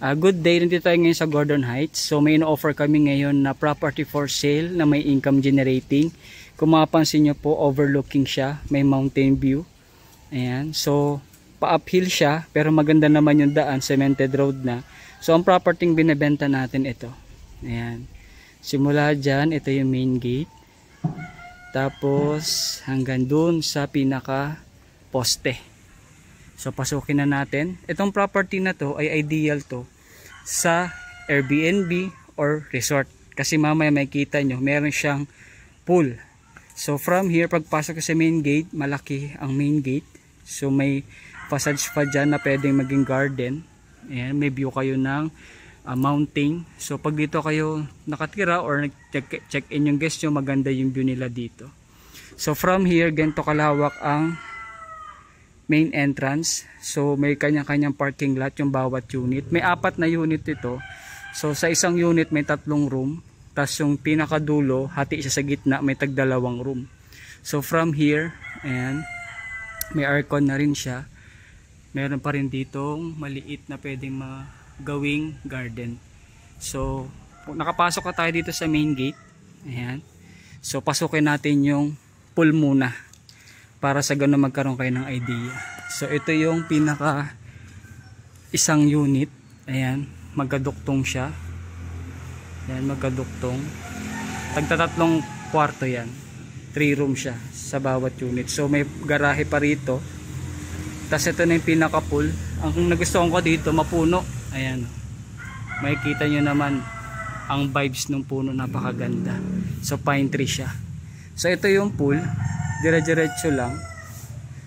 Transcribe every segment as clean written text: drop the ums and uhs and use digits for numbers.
Good day, nandito tayo ngayon sa Gordon Heights. So may in-offer kami ngayon na property for sale na may income generating. Kung mapapansin nyo po, overlooking siya, may mountain view. Ayan, so pa-uphill siya pero maganda naman yung daan, cemented road na. So ang property binebenta natin ito. Ayan, simula dyan, ito yung main gate. Tapos hanggang dun sa pinaka poste. So pasukin na natin. Itong property na to ay ideal to sa Airbnb or resort. Kasi mamaya makikita nyo, meron siyang pool. So from here, pagpasok sa main gate, malaki ang main gate. So may passage pa dyan na pwedeng maging garden. Ayan, may view kayo ng mountain. So pag dito kayo nakatira or check in yung guest nyo, maganda yung view nila dito. So from here, ganito kalawak ang main entrance. So may kanya-kanyang parking lot yung bawat unit. May 4 na unit ito. So sa isang unit may 3 room. Tapos yung pinakadulo, hati siya sa gitna, may tag-2 room. So from here, ayan, may aircon na rin siya. Meron pa rin ditong maliit na pwedeng magawing garden. So nakapasok ka tayo dito sa main gate. Ayan. So pasukin natin yung pool muna, para sa ganun magkaroon kayo ng idea. So ito yung pinaka isang unit. Ayan, magkaduktong siya. Ayan, magkaduktong. Tagtatatlong kwarto yan. 3 room siya sa bawat unit. So may garahe pa rito. Tapos ito na yung pinaka pool. Ang nagustuhan ko dito, mapuno. Ayan, makikita nyo naman ang vibes ng puno, napakaganda. So pine tree siya. So ito yung pool, dire-diretso lang.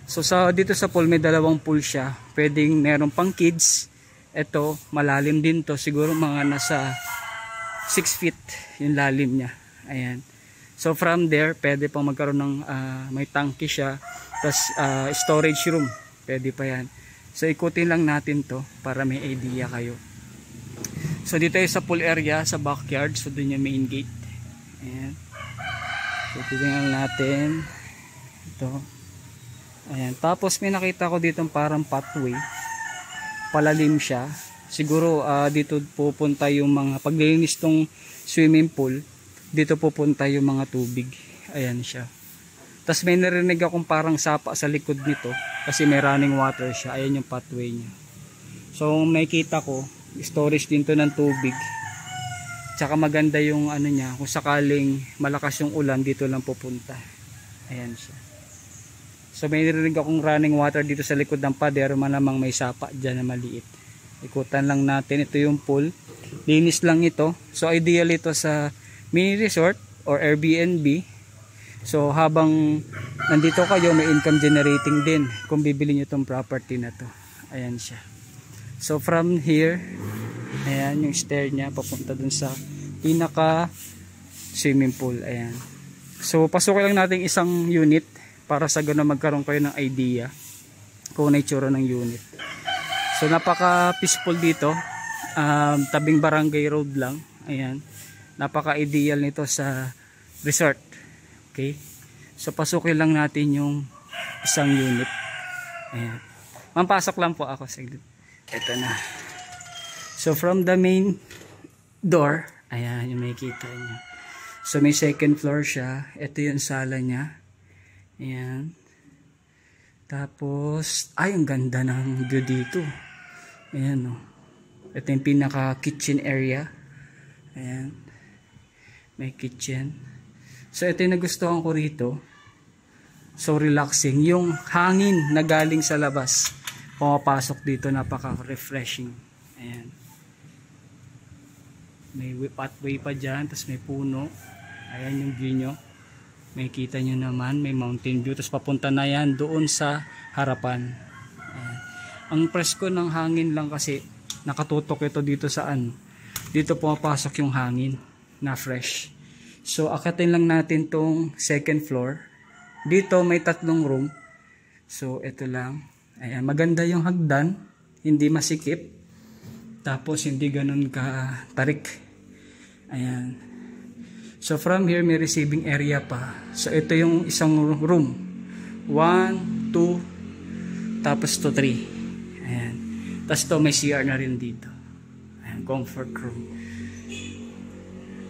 So dito sa pool may 2 pool siya. Pwedeng meron pang kids. Ito malalim din to, siguro mga nasa 6 feet yung lalim niya. Ayan. So from there pwede pang magkaroon ng may tangke siya. Tapos storage room, pwede pa yan. So ikutin lang natin to para may idea kayo. So dito ay sa pool area, sa backyard. So dun yung main gate. Ayan. So tingnan natin ito. Ayan, tapos may nakita ko dito parang pathway, palalim siya. Siguro dito pupunta yung mga paglilinis tong swimming pool, dito pupunta yung mga tubig. Ayan siya. Tapos may narinig akong parang sapa sa likod nito kasi may running water siya. Ayan yung pathway niya. So nakita ko, storage din to ng tubig. Tsaka maganda yung ano niya, kung sakaling malakas yung ulan, dito lang pupunta. Ayan siya. So may narinig akong running water dito sa likod ng pader, malamang may sapa dyan na maliit. Ikutan lang natin, ito yung pool. Linis lang ito. So ideal ito sa mini resort or Airbnb. So habang nandito kayo, may income generating din kung bibili nyo itong property na to. Ayan siya. So from here, ayan yung stair niya papunta dun sa pinaka swimming pool. Ayan. So pasukin lang natin isang unit para sa ganun magkaroon kayo ng idea kung ano yung itsura ng unit. So napaka peaceful dito. Tabing barangay road lang. Ayan. Napaka ideal nito sa resort. Okay. So pasukin lang natin yung isang unit. Ayan. Mampasok lang po ako saglit. Ito na. So from the main door, ayan yung makikita nyo. So may second floor siya. Ito yung sala niya. Ayan. Tapos, ay ang ganda ng view dito. Ayan o. Ito yung pinaka kitchen area. Ayan. May kitchen. So ito yung nagustuhan ko rito. So relaxing. Yung hangin na galing sa labas, pumapasok dito, napaka-refreshing. Ayan. May pathway pa dyan, tapos may puno. Ayan yung view nyo. May kita nyo naman, may mountain view. Tapos papunta na yan doon sa harapan. Ayan. Ang presko ng hangin lang kasi nakatutok ito dito sa ano. Dito pumapasok yung hangin na fresh. So akatin lang natin tong second floor. Dito may 3 room. So ito lang. Ayan, maganda yung hagdan, hindi masikip. Tapos hindi ganun ka tarik. Ayan. So from here may receiving area pa. So ito yung isang room. 1, 2, tapos to 3. Ayan. Tapos to may CR na rin dito. Ayan, comfort room.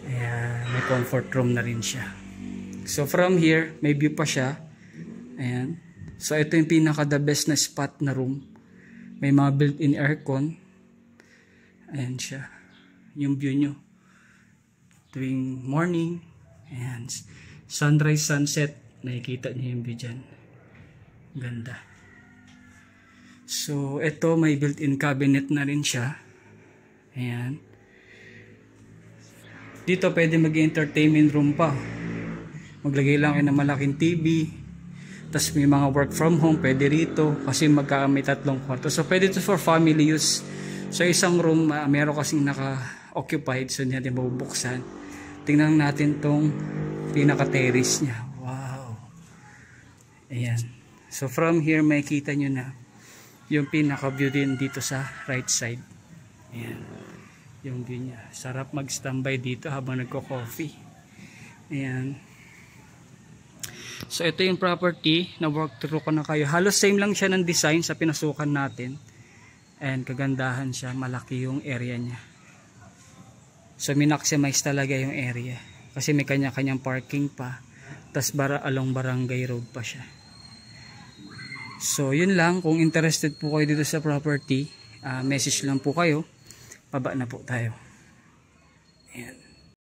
Ayan, may comfort room na rin siya. So from here, may view pa siya. Ayan. So ito yung pinaka the best na spot na room. May mga built-in aircon. Ayan siya. Yung view nyo. Tuwing morning. Ayan. Sunrise, sunset. Nakikita niyo yung view dyan. Ganda. So ito may built-in cabinet na rin siya. Ayan. Dito pwede mag-entertainment room pa. Maglagay lang kayo ng malaking TV. Tapos may mga work from home pwede rito kasi may 3 kwarto. So pwede ito for family use. So isang room meron kasing naka-occupied, so hindi natin mabubuksan. Tingnan natin tong pinaka-terrace niya. Wow. Ayan. So from here makikita nyo na yung pinaka-view din dito sa right side. Ayan. Yung view niya. Sarap mag-standby dito habang nagko-coffee. Ayan. So ito yung property na work through ko na kayo. Halos same lang siya ng design sa pinasukan natin. And kagandahan siya. Malaki yung area niya. So minaximize talaga yung area. Kasi may kanya-kanyang parking pa. Tas along barangay road pa siya. So yun lang. Kung interested po kayo dito sa property, message lang po kayo. Baba na po tayo.